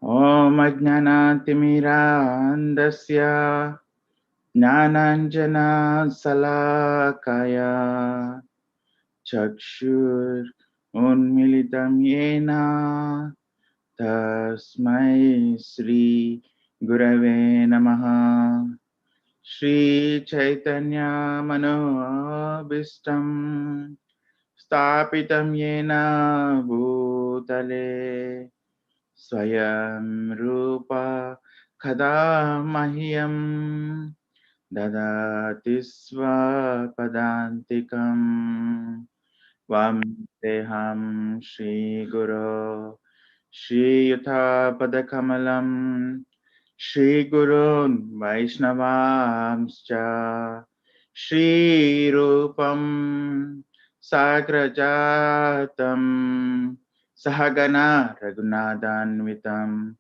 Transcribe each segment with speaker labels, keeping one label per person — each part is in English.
Speaker 1: Om Ajnanatimirandasya Jnananjana Salakaya Chakshur Unmilitam Yena Tasmai Sri Gurave Namaha. Shri Chaitanya Manobishtam Stapitam Yena Bhutale Swayam Rupa Kada Mahyam Dadati Swapadantikam Vamdeham Shri Guru Shri Yutha Padakamalam Shri Gurun Vaishnavamscha Shri Rupam Sagrajatam Sahagana Raghunathanvitam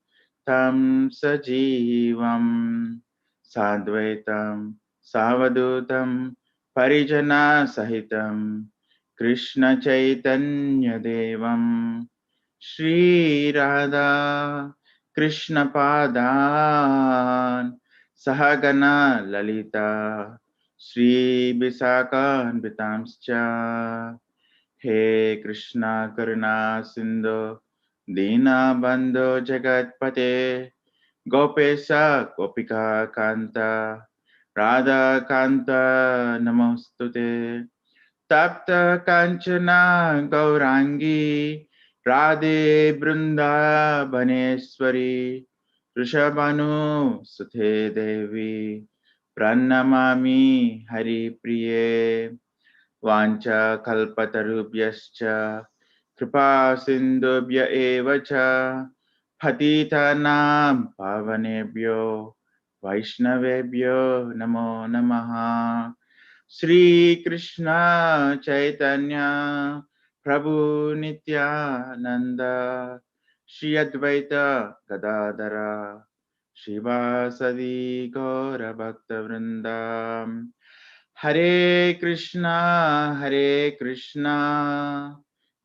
Speaker 1: Tam Sajivam Sadvaitam Savadutam Parijana Sahitam Krishna Chaitanya Devam Shri Radha Krishna Padan Sahagana Lalita Shri Visakan Vitamscha He Krishna Karuna Sindhu Dina Bandhu Jagatpate Gopesa Gopika Kanta Radha Kanta Namostute Tapta Kanchana Gaurangi Radhe Brunda Baneswari Rishabhanu Suthe Devi Pranamami Hari Priye Vancha Kalpatarubhyascha Kripa Sindhubhya Evacha Patitanam Pavanebhyo Vaishnavebhyo Namo Namaha. Shri Krishna Chaitanya Prabhu Nityananda Shri Advaita Gadadara Shivasadi Gaura Bhakta Vrindam Hare Krishna Hare Krishna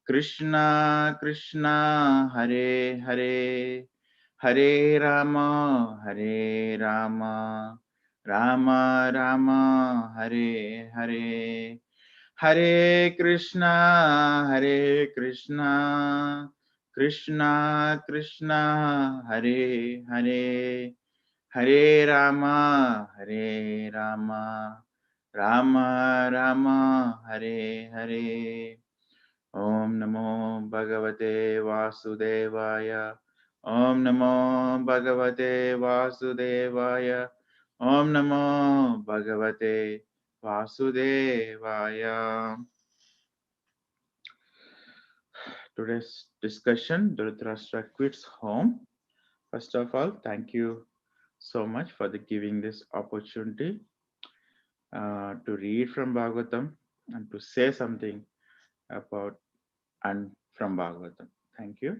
Speaker 1: Krishna Krishna Hare Hare Hare Rama Hare Rama Rama Rama Hare Hare Hare Krishna Hare Krishna Krishna Krishna Hare Hare Hare Rama Hare Rama Rama Rama Hare Hare Om Namo Bhagavate Vasudevaya Om Namo Bhagavate Vasudevaya Om Namo Bhagavate Vasudevaya. Today's discussion, Dhritarashtra quits home. First of all, thank you so much for giving this opportunity to read from Bhagavatam and to say something about and from Bhagavatam. Thank you.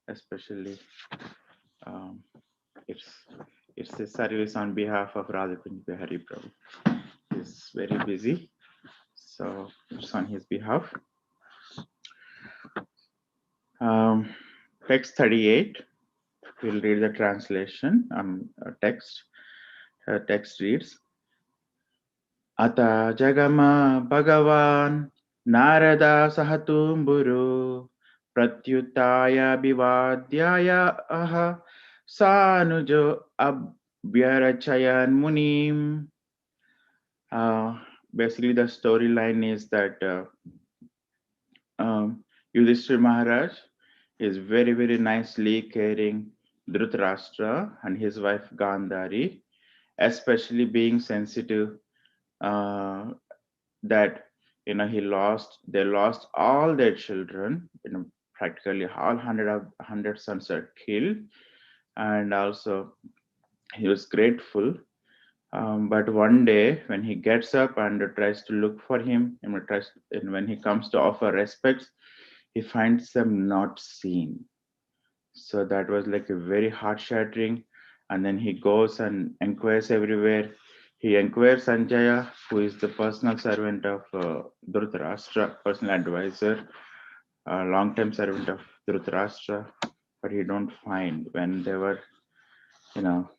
Speaker 1: Especially um, it's a service on behalf of Radhakunj Bihari Prabhu. He's very busy, so it's on his behalf. Text 38. We'll read the translation. Text. Text reads: Ata Jagama Bhagavan Narada Sahatumburu Pratyutaya Bhivadyaya Aha Sanujo Abhyarachayan Munim. Basically, the storyline is that Yudhishthira Maharaj is very, very nicely caring Dhritarashtra and his wife Gandhari, especially being sensitive that they lost all their children. Practically all 100 sons are killed, and also he was grateful. But one day, when he gets up and tries to look for him, and when he comes to offer respects, he finds them not seen. So that was like a very heart-shattering. And then he goes and inquires everywhere. He inquires Sanjaya, who is the personal servant of Dhritarashtra, personal advisor, long-time servant of Dhritarashtra, but he don't find. When they were,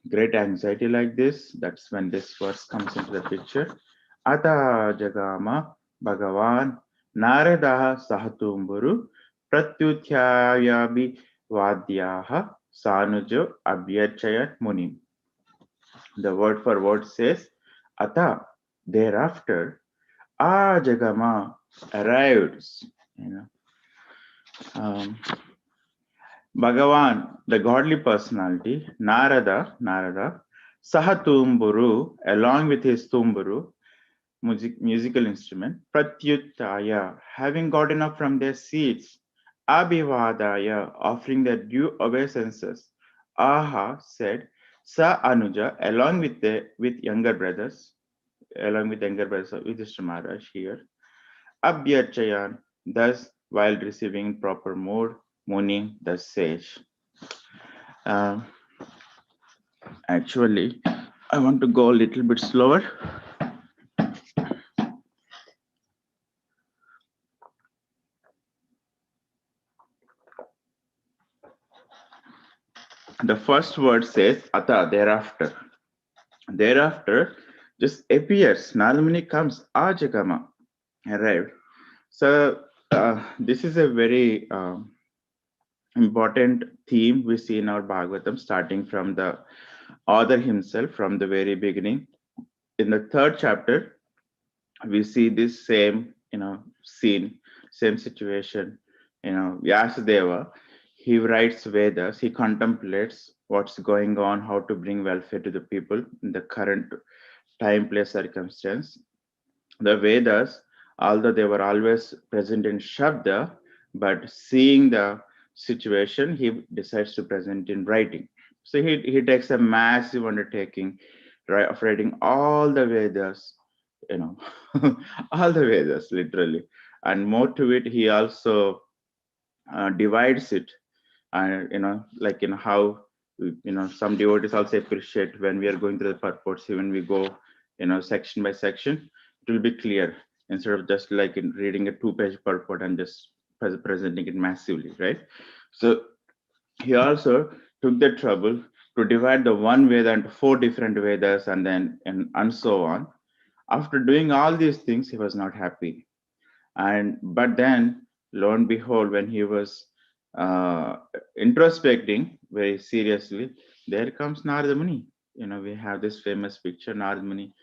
Speaker 1: great anxiety like this, that's when this verse comes into the picture. Ata jagama Bhagavan Naradaha Sahatumburu Pratyuthyayabi Vadyaha Sanujo Abhyachayat Munim. The word for word says, Ata, thereafter, Jagama arrived. You know, Bhagavan, the godly personality, Narada, Sahatumburu, along with his tumburu, musical instrument, Pratyutaya, having gotten up from their seats, Abhivadaya, offering their due obeisances, Aha said, Sa Anuja, with younger brothers, of Yudhishthira Maharaj here, Abhyarchayan, thus while receiving proper mode, Muni, the sage. Actually, I want to go a little bit slower. The first word says Ata, thereafter. Thereafter just appears. Narada comes, Ajagama, arrived. So this is a very important theme we see in our Bhagavatam, starting from the author himself from the very beginning. In the third chapter, we see this same, scene, same situation. Vyasadeva, he writes Vedas, he contemplates what's going on, how to bring welfare to the people in the current time, place, circumstance. The Vedas, although they were always present in Shabda, but seeing the situation, he decides to present in writing. So he takes a massive undertaking, right, of writing all the Vedas, all the Vedas, literally. And more to it, he also divides it. And, how, some devotees also appreciate when we are going through the purports, when we go, section by section, it will be clear instead of just like in reading a 2-page purport and just presenting it massively, right? So he also took the trouble to divide the one Veda into 4 different Vedas and so on. After doing all these things, he was not happy. But then, lo and behold, when he was introspecting very seriously, there comes Narada Muni. We have this famous picture, Narada Muni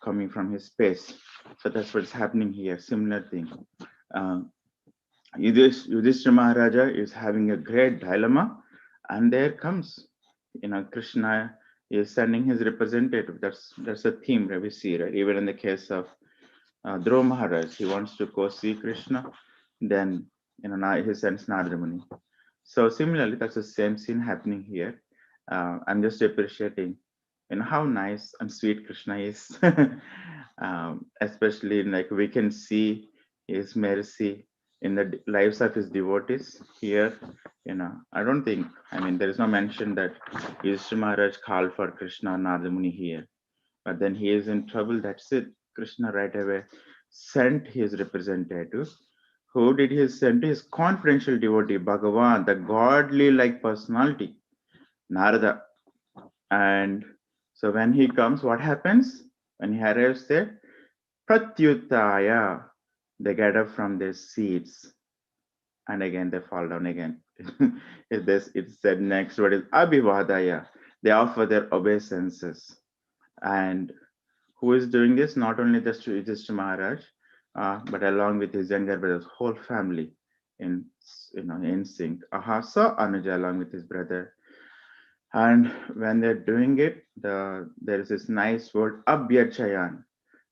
Speaker 1: coming from his space. So that's what's happening here. Similar thing. Yudhishthira Maharaja is having a great dilemma, and there comes, Krishna is sending his representative. That's a theme that we see, right? Even in the case of Dhruva Maharaj, he wants to go see Krishna, then he sends Narada Muni. So similarly, that's the same scene happening here. I'm just appreciating, how nice and sweet Krishna is, especially like we can see his mercy in the lives of his devotees here. I don't think, there is no mention that Yudhishthira Maharaj called for Krishna or Narada Muni here, but then he is in trouble. That's it. Krishna right away sent his representative. Who did he send? His confidential devotee, Bhagavan, the godly like personality, Narada. And so when he comes, what happens? When he arrives there, Pratyutaya, they get up from their seats. And again, they fall down again. It said next word is Abhivadaya. They offer their obeisances. And who is doing this? Not only the Yudhishthira Maharaj, but along with his younger brothers, whole family in sync. Ahasa Anuja along with his brother. And when they're doing it, there is this nice word Abhyarchayan.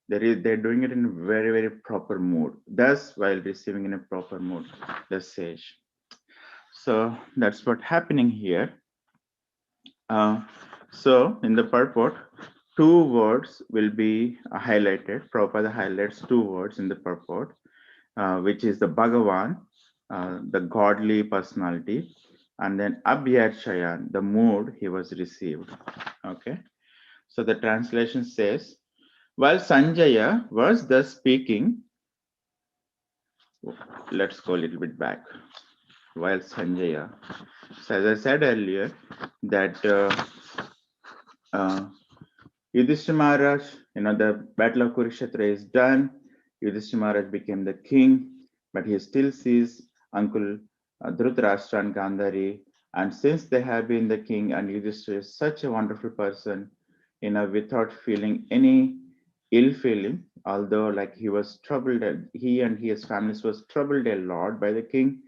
Speaker 1: They're doing it in a very, very proper mood. Thus, while receiving in a proper mood, the sage. So that's what's happening here. So in the purport, 2 words will be highlighted. Prabhupada highlights 2 words in the purport, which is the Bhagavan, the godly personality, and then Abhyarchayan, the mood he was received. Okay. So the translation says, while Sanjaya was thus speaking, let's go a little bit back. while Sanjaya. So as I said earlier, that uh, Yudhishthira Maharaj, the battle of Kurukshetra is done. Yudhishthira Maharaj became the king, but he still sees uncle Dhritarashtra and Gandhari. And since they have been the king, and Yudhishthira is such a wonderful person, without feeling any ill feeling, although like he was troubled, he and his families was troubled a lot by the king.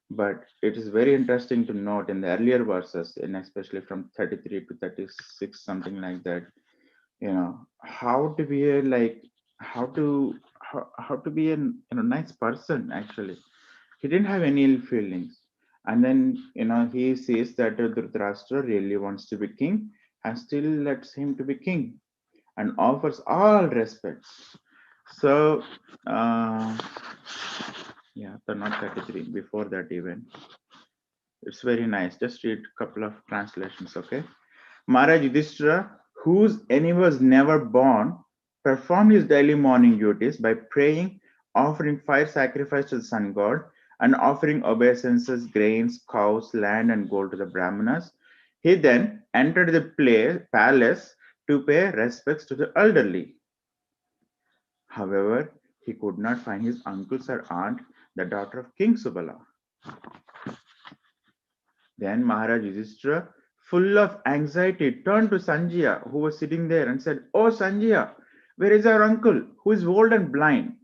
Speaker 1: But it is very interesting to note in the earlier verses, and especially from 33 to 36, something like that, how to be a like how to be a nice person. Actually, he didn't have any ill feelings. And then he says that Dhritarashtra really wants to be king, and still lets him to be king and offers all respects. So yeah, so not 33, before that even. It's very nice. Just read a couple of translations, okay? Maharaj Yudhishthira, whose enemy was never born, performed his daily morning duties by praying, offering fire sacrifice to the sun god, and offering obeisances, grains, cows, land, and gold to the Brahmanas. He then entered the palace to pay respects to the elderly. However, he could not find his uncles or aunt, the daughter of King Subala. Then Maharaj Yudhishthira, full of anxiety, turned to Sanjaya, who was sitting there, and said, "Oh Sanjaya, where is our uncle, who is old and blind?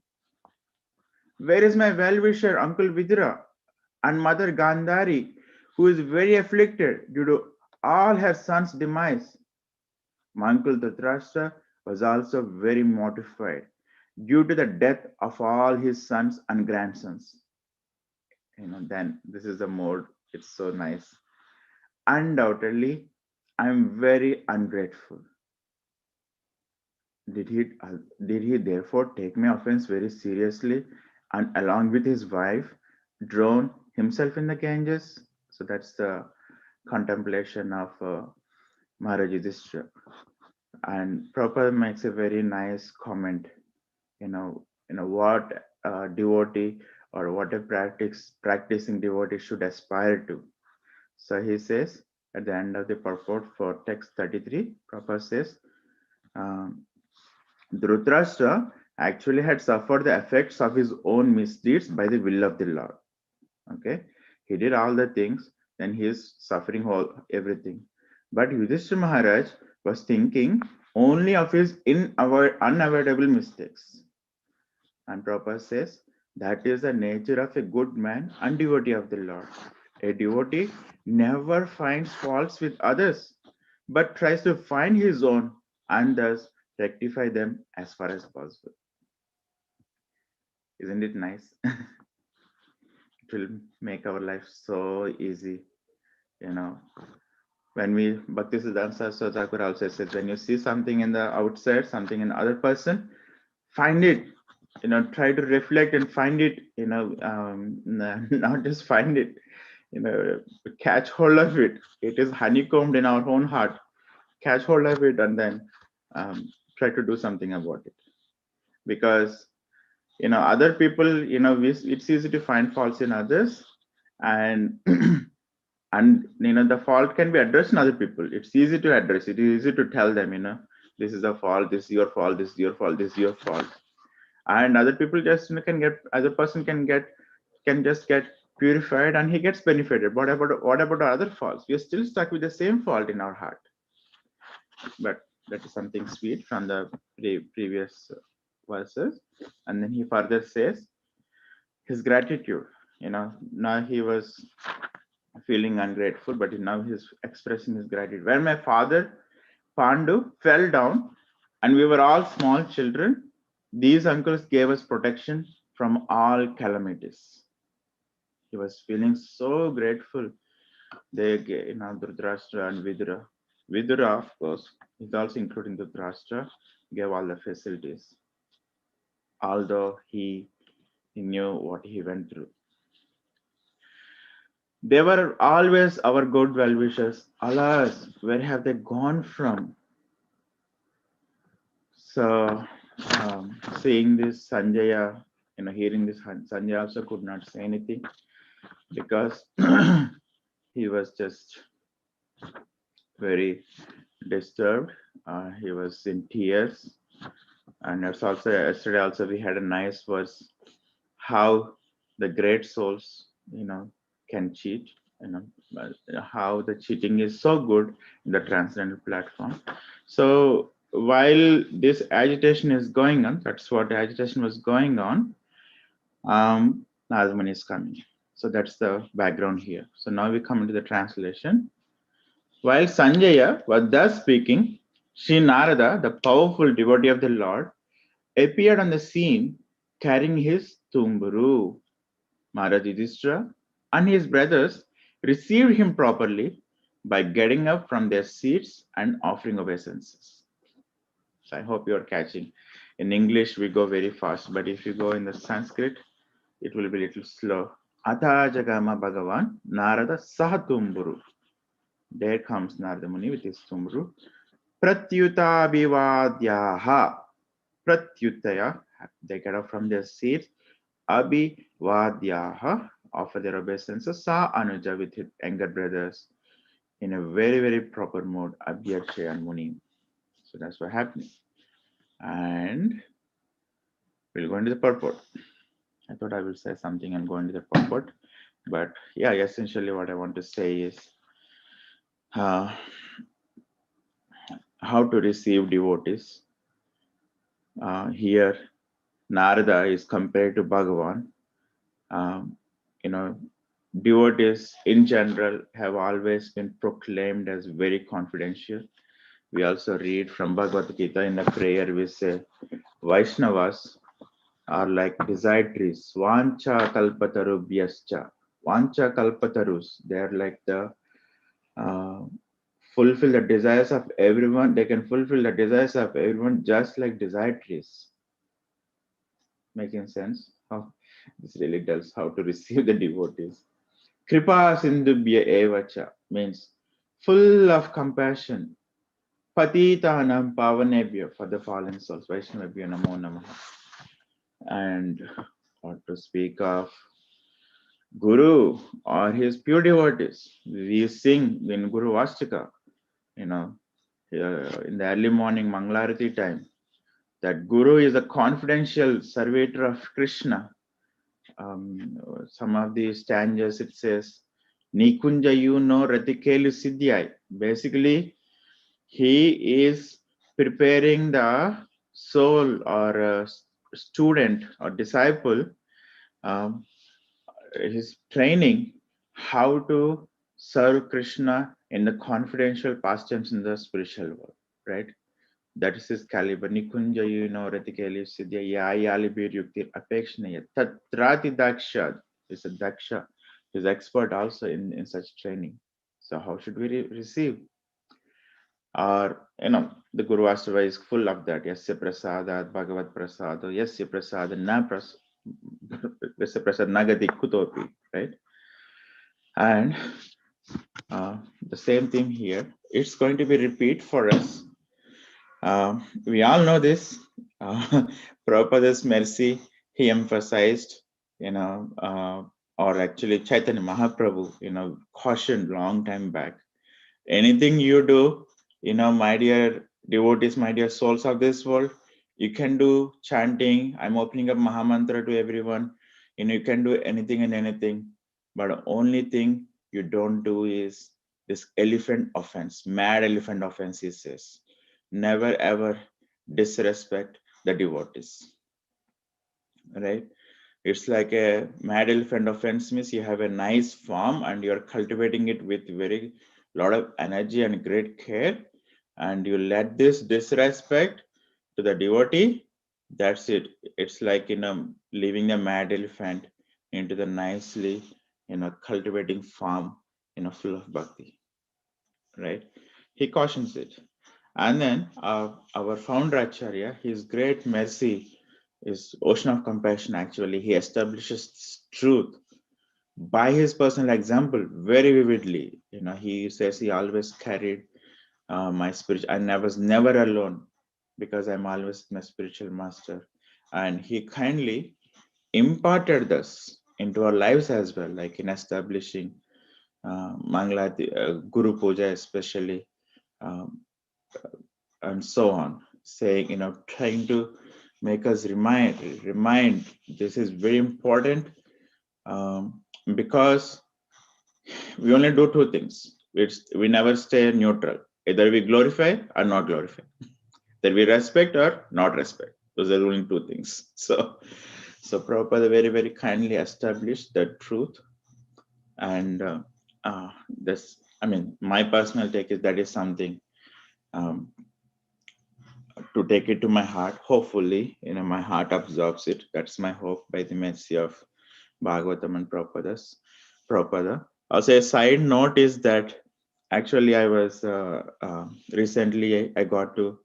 Speaker 1: Where is my well-wisher, Uncle Vidura, and mother Gandhari, who is very afflicted due to all her sons' demise?" My uncle Dhritarashtra was also very mortified due to the death of all his sons and grandsons. Then this is the mode. It's so nice. Undoubtedly, I am very ungrateful. Did he therefore take my offense very seriously, and along with his wife, drown himself in the Ganges? So that's the contemplation of Maharaj Yudhishthira. And Prabhupada makes a very nice comment. What devotee or what a practicing devotee should aspire to. So he says at the end of the purport for text 33, Prabhupada says, um, Dhritarashtra actually had suffered the effects of his own misdeeds by the will of the Lord. Okay, he did all the things, then he is suffering all everything. But Yudhishthira Maharaj was thinking only of his unavoidable mistakes. And Prabhupada says that is the nature of a good man and devotee of the Lord. A devotee never finds faults with others, but tries to find his own and thus rectify them as far as possible. Isn't it nice? It will make our life so easy. When we Bhaktisiddhanta Saraswati Thakur also says, when you see something in the outside, something in other person, find it. Try to reflect and find it. Not just find it. Catch hold of it. It is honeycombed in our own heart. Catch hold of it and then try to do something about it. Because other people, it's easy to find faults in others, and and the fault can be addressed in other people. It's easy to address it. It's easy to tell them, this is a fault, this is your fault, this is your fault, this is your fault. And other people just can get, other person can just get purified and he gets benefited. What about other faults? We are still stuck with the same fault in our heart. But that is something sweet from the previous verses. And then he further says his gratitude. Now he was feeling ungrateful, but now he's expressing his gratitude. When my father Pandu fell down and we were all small children, these uncles gave us protection from all calamities. He was feeling so grateful. They gave, Dhritarashtra and Vidura. Vidura, of course, is also including Dhritarashtra, gave all the facilities, although he knew what he went through. They were always our good well-wishers. Alas, where have they gone from? So, seeing this, Sanjaya, hearing this, Sanjaya also could not say anything. because he was just very disturbed. He was in tears. And it's also yesterday also we had a nice verse how the great souls, can cheat, how the cheating is so good in the transcendental platform. So while this agitation is going on, that's what the agitation was going on, Nazman is coming. So that's the background here. So now we come into the translation. While Sanjaya was thus speaking, Sri Narada, the powerful devotee of the Lord, appeared on the scene carrying his tumburu. Maharaj Yudhishthira and his brothers received him properly by getting up from their seats and offering obeisances. So I hope you're catching. In English, we go very fast, but if you go in the Sanskrit, it will be a little slow. Atha Jagama Bhagavan Narada Sahatumburu. There comes Narada Muni with his tumburu. Pratyuta Bhivadyaha. Pratyutaya. They get up from their seats. Abhivadyaha, offer their obeisances. Sa Anuja with his younger brothers in a very, very proper mode. Abhyarchaya and Muni. So that's what happening. And we'll go into the purport. I thought I will say something and go into the purport. But yeah, essentially what I want to say is how to receive devotees. Here, Narada is compared to Bhagavan. You know, devotees in general have always been proclaimed as very confidential. We also read from Bhagavad Gita in the prayer, we say, Vaishnavas are like desired trees. Vancha kalpatarubhyascha. Vancha kalpatarus. They are like the fulfill the desires of everyone. They can fulfill the desires of everyone just like desired trees. Making sense? How this really does how to receive the devotees. Kripa Sindhubhya Evacha means full of compassion. Patitanam Pavanebhya for the fallen souls. Vaishnavabhya Namo Namaha. And or to speak of Guru or his pure devotees. We sing in Guru Vastika, in the early morning Manglarati time, that Guru is a confidential servitor of Krishna. Some of the stanzas it says, Nikunja Ratikelu Siddhyai. Basically, he is preparing the soul or student or disciple, his training how to serve Krishna in the confidential pastimes in the spiritual world, right? That is his caliber. Nikunja Ratikelu Siddhya Yayali Bir Yukti Apekshnaya Tatrati Daksha is a Daksha. He's expert also in such training. So how should we receive? Or the Guru Astava is full of that. Yasya Prasada, Bhagavad Prasada, Yasya Prasada, Yasya Prasad Nagati Kutopi, right? And the same thing here. It's going to be repeat for us. We all know this. Prabhupada's mercy, he emphasized, or actually Chaitanya Mahaprabhu, cautioned long time back. Anything you do, my dear devotees, my dear souls of this world, you can do chanting. I'm opening up Mahamantra to everyone. You can do anything and anything. But the only thing you don't do is this elephant offense, mad elephant offense, he says. Never ever disrespect the devotees. Right? It's like a mad elephant offense means you have a nice farm and you're cultivating it with very lot of energy and great care, and you let this disrespect to the devotee. That's it. It's like leaving the mad elephant into the nicely cultivating farm full of bhakti, right? He cautions it. And then our founder Acharya, his great mercy is ocean of compassion. Actually, he establishes truth by his personal example very vividly. He says he always carried my spiritual, and I was never alone because I'm always my spiritual master. And he kindly imparted this into our lives as well, like in establishing Mangalati, Guru Puja especially, um, and so on, saying, trying to make us remind this is very important, because we only do two things. We never stay neutral. Either we glorify or not glorify. That we respect or not respect. Those are only two things. So Prabhupada very, very kindly established the truth. And this, I mean, my personal take is that is something um, to take it to my heart. Hopefully, my heart absorbs it. That's my hope by the mercy of Bhagavatam and Prabhupada. Also, a side note is that actually I was recently I got to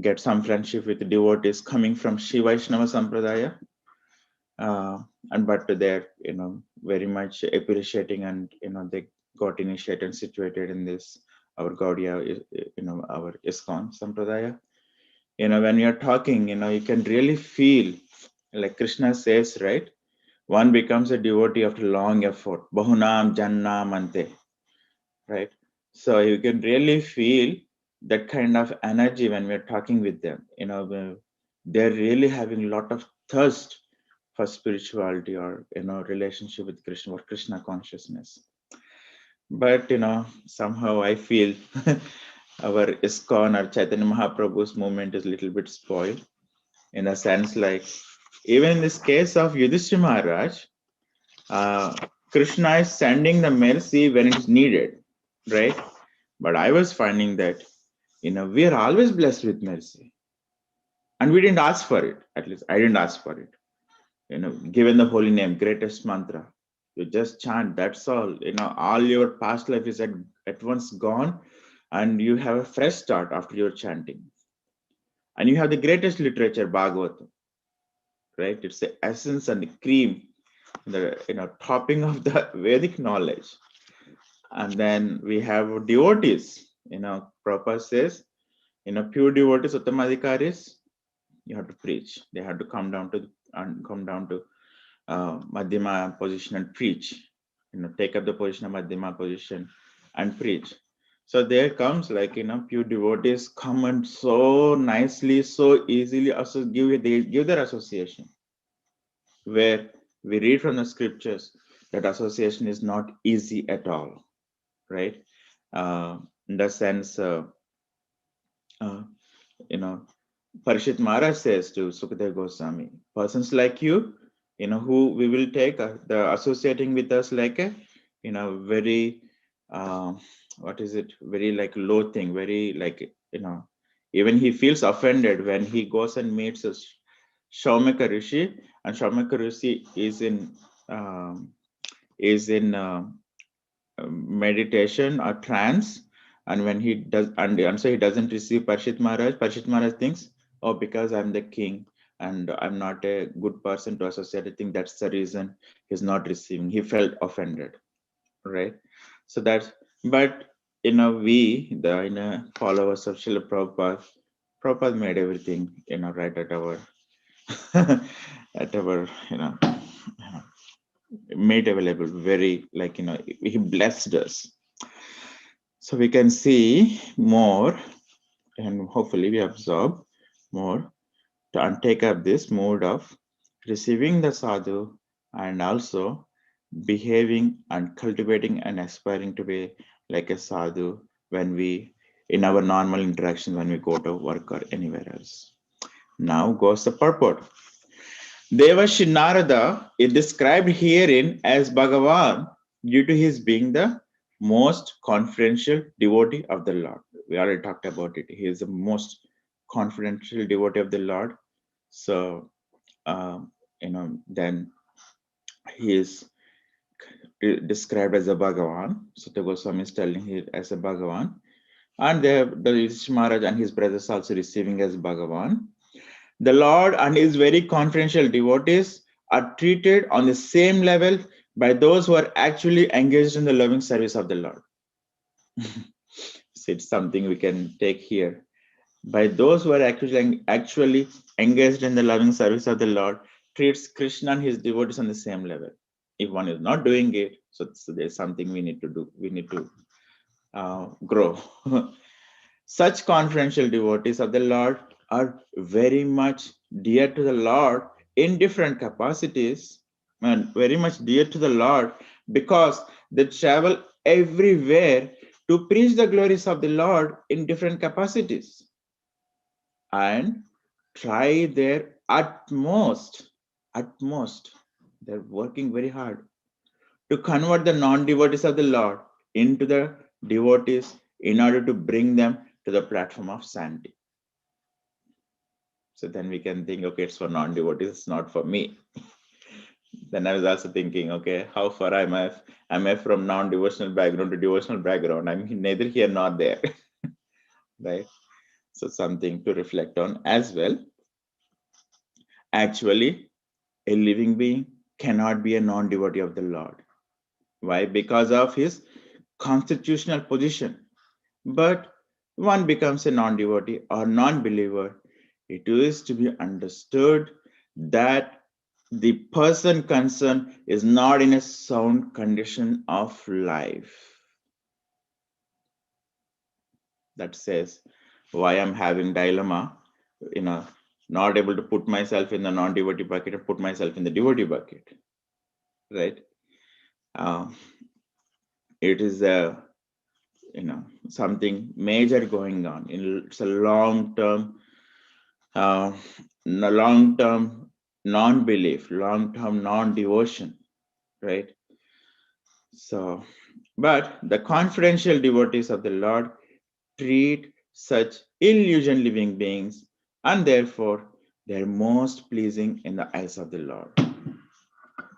Speaker 1: get some friendship with devotees coming from Shiva Vaishnava Sampradaya, and but they're very much appreciating, and they got initiated and situated in this our Gaudiya, our ISKCON Sampradaya. When you're talking, you can really feel, like Krishna says, right? One becomes a devotee after long effort. Bahunam Jannam Ante, right? So you can really feel that kind of energy when we're talking with them. They're really having a lot of thirst for spirituality, or relationship with Krishna or Krishna consciousness. But somehow I feel our ISKCON or Chaitanya Mahaprabhu's movement is a little bit spoiled, in a sense, like even in this case of Yudhishthira Maharaj, Krishna is sending the mercy when it's needed, right? But I was finding that we are always blessed with mercy, and we didn't ask for it. At least I didn't ask for it. Given the holy name, greatest mantra, you just chant. That's all. All your past life is at once gone, and you have a fresh start after your chanting. And you have the greatest literature, Bhagavatam, right? It's the essence and the cream, the topping of the Vedic knowledge. And then we have devotees. Prabhupada says, pure devotees, Uttamadhikaris, you have to preach. They have to come down to Madhyama position and preach. Take up the position of Madhyama position and preach. So there comes, like, pure devotees come and so nicely, so easily also give their association, where we read from the scriptures that association is not easy at all, right? In the sense, Parishit Maharaj says to Sukadeva Goswami, persons like you, who we will take the associating with us like a, very, very like low thing, very like, even he feels offended when he goes and meets a Shaumika Rishi, and Shaumika Rishi is in meditation or trance, and when he does, and so he doesn't receive Parishit Maharaj thinks, oh, because I'm the king and I'm not a good person to associate, I think that's the reason he's not receiving. He felt offended, right? So that's, but we, the followers of Srila Prabhupada made everything right at our at our made available, very, like, he blessed us. So we can see more, and hopefully we absorb more to take up this mode of receiving the sadhu, and also behaving and cultivating and aspiring to be like a sadhu when we, in our normal interaction, when we go to work or anywhere else. Now goes the purport. Devashi Narada is described herein as Bhagavan due to his being the most confidential devotee of the Lord. We already talked about it. He is the most confidential devotee of the Lord. So, then he is described as a Bhagavan. Sutta Goswami is telling here as a Bhagavan. And the Yudhishthira Maharaj and his brothers also receiving as Bhagavan. The Lord and his very confidential devotees are treated on the same level by those who are actually engaged in the loving service of the Lord. So it's something we can take here. By those who are actually engaged in the loving service of the Lord, treats Krishna and his devotees on the same level. If one is not doing it, so there's something we need to do. We need to grow. Such confidential devotees of the Lord are very much dear to the Lord in different capacities, and very much dear to the Lord because they travel everywhere to preach the glories of the Lord in different capacities and try their utmost. They're working very hard to convert the non-devotees of the Lord into the devotees in order to bring them to the platform of sanctity. So then we can think, okay, it's for non-devotees, it's not for me. Then I was also thinking, okay, how far am I from non-devotional background to devotional background? I'm neither here nor there, right? So something to reflect on as well. Actually, a living being cannot be a non-devotee of the Lord. Why? Because of his constitutional position. But one becomes a non-devotee or non-believer, it is to be understood that the person concerned is not in a sound condition of life. That says why I'm having dilemma, not able to put myself in the non-devotee bucket or put myself in the devotee bucket, right? It is a something major going on. It's a long-term non-belief, long-term non-devotion, right? So, but the confidential devotees of the Lord treat such illusion living beings, and therefore they're most pleasing in the eyes of the Lord.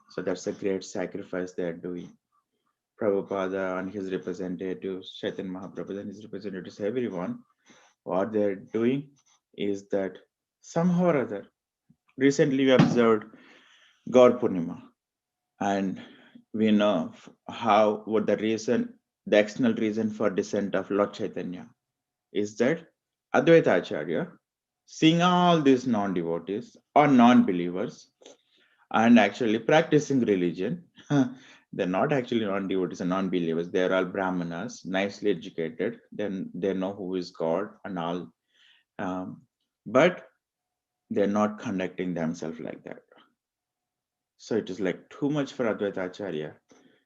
Speaker 1: So that's a great sacrifice they are doing. Prabhupada and his representatives, Chaitanya Mahaprabhu and his representatives, everyone, what they're doing is that somehow or other, recently we observed Gaur Purnima, and we know what the external reason for descent of Lord Chaitanya is that Advaita Acharya, seeing all these non-devotees or non-believers and actually practicing religion, they're not actually non-devotees and non-believers. They're all brahmanas, nicely educated. Then they know who is God and all, but they're not conducting themselves like that. So it is like too much for Advaita Acharya.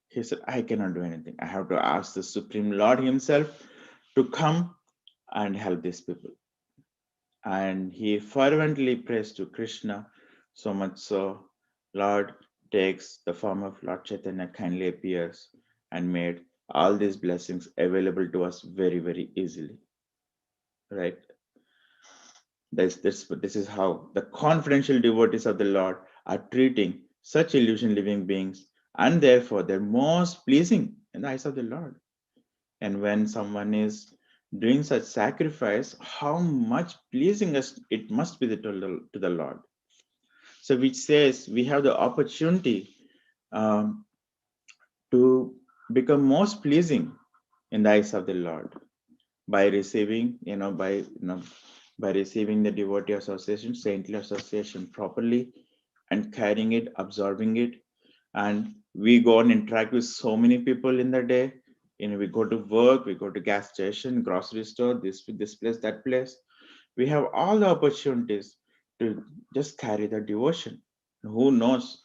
Speaker 1: He said, I cannot do anything. I have to ask the Supreme Lord himself to come and help these people. And he fervently prays to Krishna, so much so Lord takes the form of Lord Chaitanya, kindly appears and made all these blessings available to us very, very easily. Right? This is how the confidential devotees of the Lord are treating such illusion living beings, and therefore they're most pleasing in the eyes of the Lord. And when someone is doing such sacrifice, how much pleasing it must be to the Lord. So which says we have the opportunity to become most pleasing in the eyes of the Lord by receiving, by receiving the devotee association, saintly association properly and carrying it, absorbing it. And we go and interact with so many people in the day. We go to work, we go to gas station, grocery store, this place, that place. We have all the opportunities to just carry the devotion. Who knows?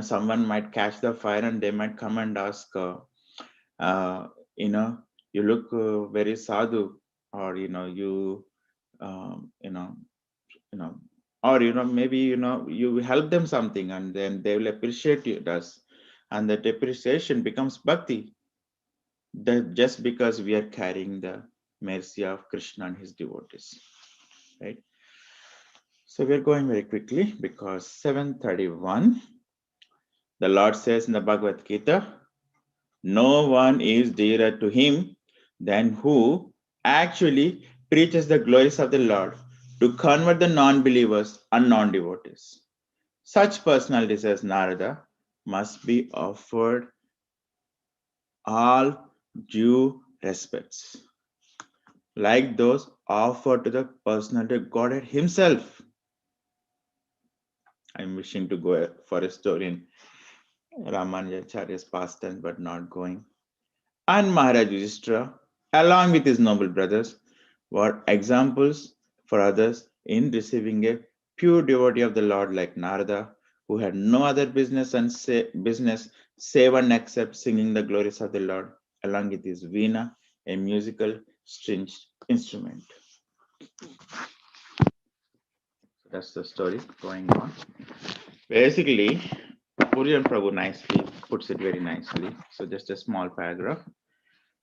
Speaker 1: Someone might catch the fire and they might come and ask, uh, you know, you look very sadhu, or you know, or maybe you help them something, and then they will appreciate you. Does and that appreciation becomes bhakti. That just because we are carrying the mercy of Krishna and his devotees, right? So we're going very quickly because 7:31. The Lord says in the Bhagavad Gita, no one is dearer to him than who actually preaches the glories of the Lord to convert the non-believers and non-devotees. Such personalities as Narada must be offered all due respects, like those offered to the personality of Godhead himself. I'm wishing to go for a story Ramanujacharya's past tense but not going. And Maharaj Yudhishthira, along with his noble brothers, were examples for others in receiving a pure devotee of the Lord like Narada, who had no other business save and except singing the glories of the Lord, along with his veena, a musical stringed instrument. That's the story going on. Basically, Purian Prabhu nicely puts it very nicely. So just a small paragraph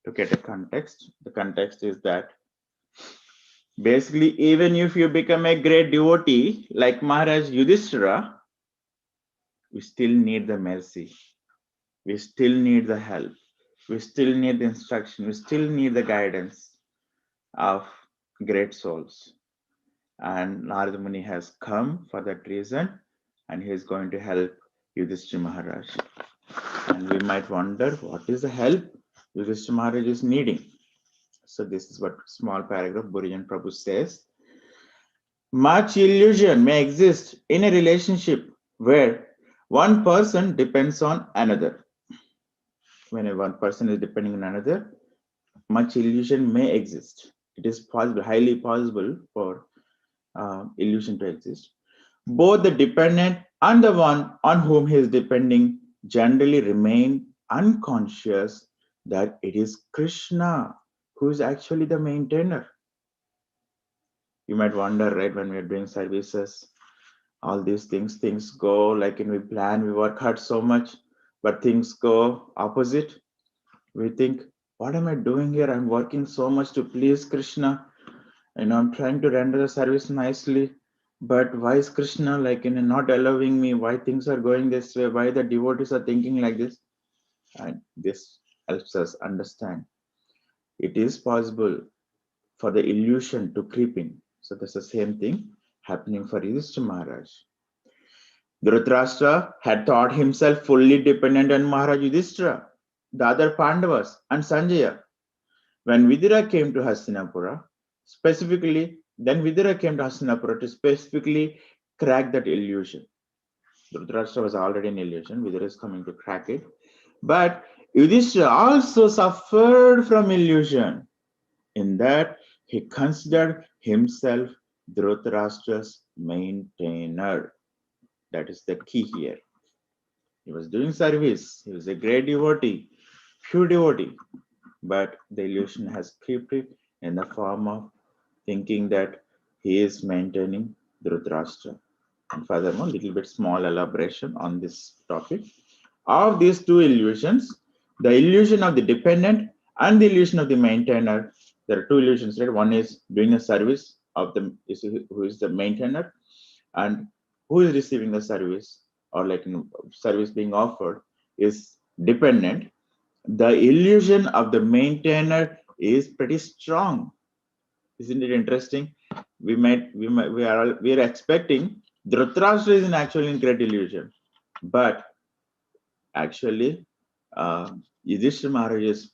Speaker 1: to get a context. The context is that basically, even if you become a great devotee like Maharaj Yudhishthira, we still need the mercy. We still need the help. We still need the instruction. We still need the guidance of great souls. And Narada Muni has come for that reason, and he is going to help Yudhishthira Maharaj. And we might wonder, what is the help Yudhishthira Maharaj is needing? So this is what small paragraph Burijan Prabhu says. Much illusion may exist in a relationship where one person depends on another. When one person is depending on another, much illusion may exist. It is possible, highly possible for illusion to exist. Both the dependent and the one on whom he is depending generally remain unconscious that it is Krishna who is actually the maintainer. You might wonder, right, when we are doing services, all these things go like in we plan, we work hard so much, but things go opposite. We think, what am I doing here? I'm working so much to please Krishna. I'm trying to render the service nicely, but why is Krishna like not allowing me? Why things are going this way? Why the devotees are thinking like this? And this helps us understand it is possible for the illusion to creep in. So that's the same thing happening for Yudhishthira Maharaj. Dhritarashtra had thought himself fully dependent on Maharaj Yudhishthira, the other Pandavas, and Sanjaya. When Vidura came to Hastinapura, then Vidura came to Hastinapura to specifically crack that illusion. Dhritarashtra was already an illusion, Vidura is coming to crack it. But Yudhishthira also suffered from illusion, in that he considered himself Dhritarashtra's maintainer. That is the key here. He was doing service. He was a great devotee, pure devotee. But the illusion has crept in the form of thinking that he is maintaining Dhritarashtra. And furthermore, a little bit small elaboration on this topic. Of these two illusions, the illusion of the dependent and the illusion of the maintainer, there are two illusions, right? One is doing a service of who is the maintainer, and who is receiving the service, or like service being offered is dependent. The illusion of the maintainer is pretty strong. Isn't it interesting? We are expecting Dhritarashtra is actually in great illusion, but actually Yudhishthira Maharaj is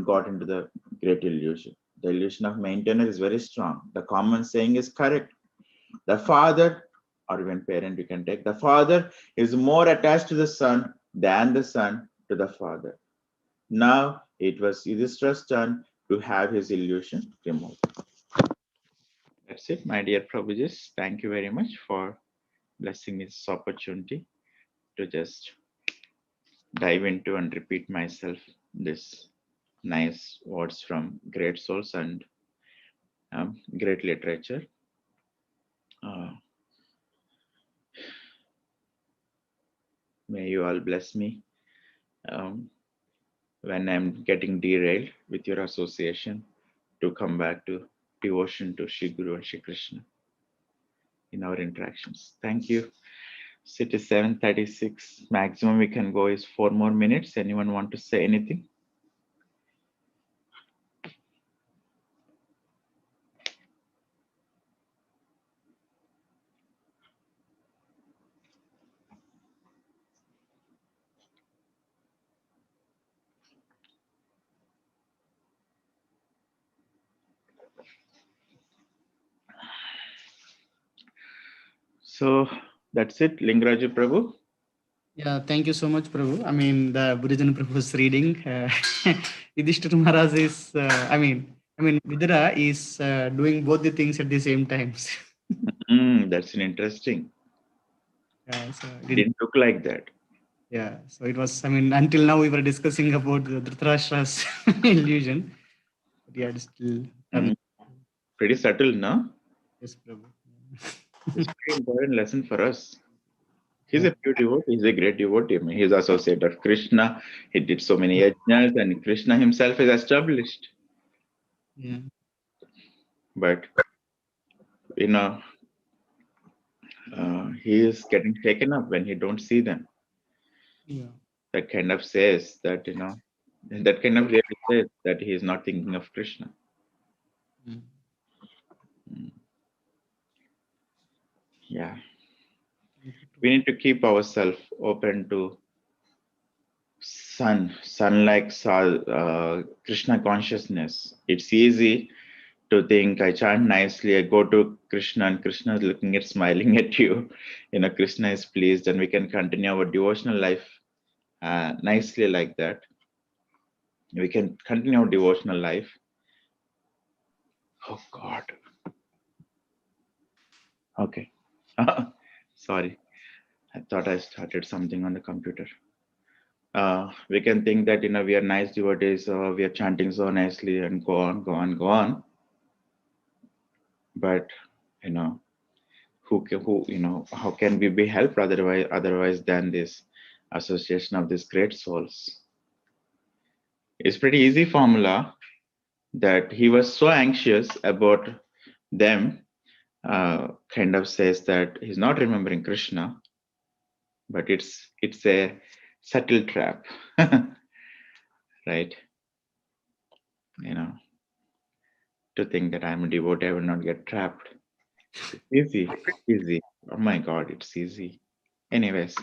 Speaker 1: got into the great illusion. The illusion of maintainer is very strong. The common saying is correct. The father, or even parent, you can take, the father is more attached to the son than the son to the father. Now it was Yudhishthira's turn to have his illusion removed. That's it, my dear Prabhujis. Thank you very much for blessing me this opportunity to just dive into and repeat myself this nice words from great souls and great literature. May you all bless me when I'm getting derailed with your association to come back to devotion to Shri Guru and Shri Krishna in our interactions. Thank you. It is 7:36. Maximum we can go is 4 more minutes. Anyone want to say anything? So that's it, Lingaraja Prabhu.
Speaker 2: Yeah, thank you so much, Prabhu. I mean, the Buddhism Prabhu was reading. Yudhishthira Maharaj is, Vidura is doing both the things at the same times.
Speaker 1: That's an interesting.
Speaker 2: Yeah, so I
Speaker 1: It
Speaker 2: didn't.
Speaker 1: didn't look like that.
Speaker 2: Yeah, so it was. I mean, until now we were discussing about the Dhritarashtra's illusion. But yeah, it's still.
Speaker 1: Mm, Pretty subtle, no?
Speaker 2: Yes, Prabhu.
Speaker 1: It's pretty important lesson for us. He's
Speaker 2: Yeah,
Speaker 1: a pure devotee. He's a great devotee. I mean, he's associate of Krishna. He did so many yajnas, and Krishna himself is established.
Speaker 2: yeah,
Speaker 1: But you know, he is getting taken up when he don't see them.
Speaker 2: yeah.
Speaker 1: That kind of says that that kind of really says that he is not thinking of Krishna.
Speaker 2: Mm.
Speaker 1: Mm, Yeah,
Speaker 2: Thank you,
Speaker 1: we
Speaker 2: Prabhu.
Speaker 1: need to keep ourselves open to sun like Krishna consciousness. It's easy to think I chant nicely, I go to Krishna and Krishna is looking at smiling at you. Krishna is pleased and we can continue our devotional life nicely like that. We can continue our devotional life. Oh God. Okay. Sorry. I thought I started something on the computer. We can think that we are nice devotees, we are chanting so nicely and go on, go on, go on. But you know, who how can we be helped otherwise than this association of these great souls? It's pretty easy formula that he was so anxious about them. Kind of says that he's not remembering Krishna, but it's a subtle trap, right? You know, to think that I'm a devotee, I will not get trapped. It's easy, easy. Oh my God, it's easy. Anyways,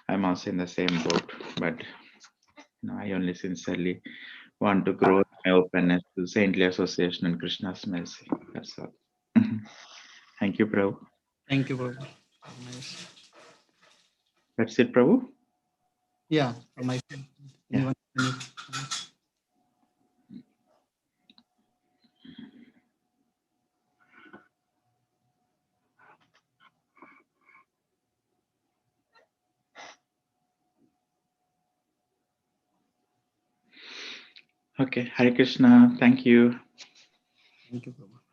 Speaker 1: I'm also in the same boat, but I only sincerely want to grow my openness to saintly association and Krishna's mercy. That's all. Thank you, Prabhu.
Speaker 2: Thank you, Prabhu. Nice.
Speaker 1: That's it, Prabhu.
Speaker 2: Yeah, from my side.
Speaker 1: Yeah.
Speaker 2: Anyone?
Speaker 1: Okay. Hare Krishna. Thank you.
Speaker 2: Thank you, Prabhu.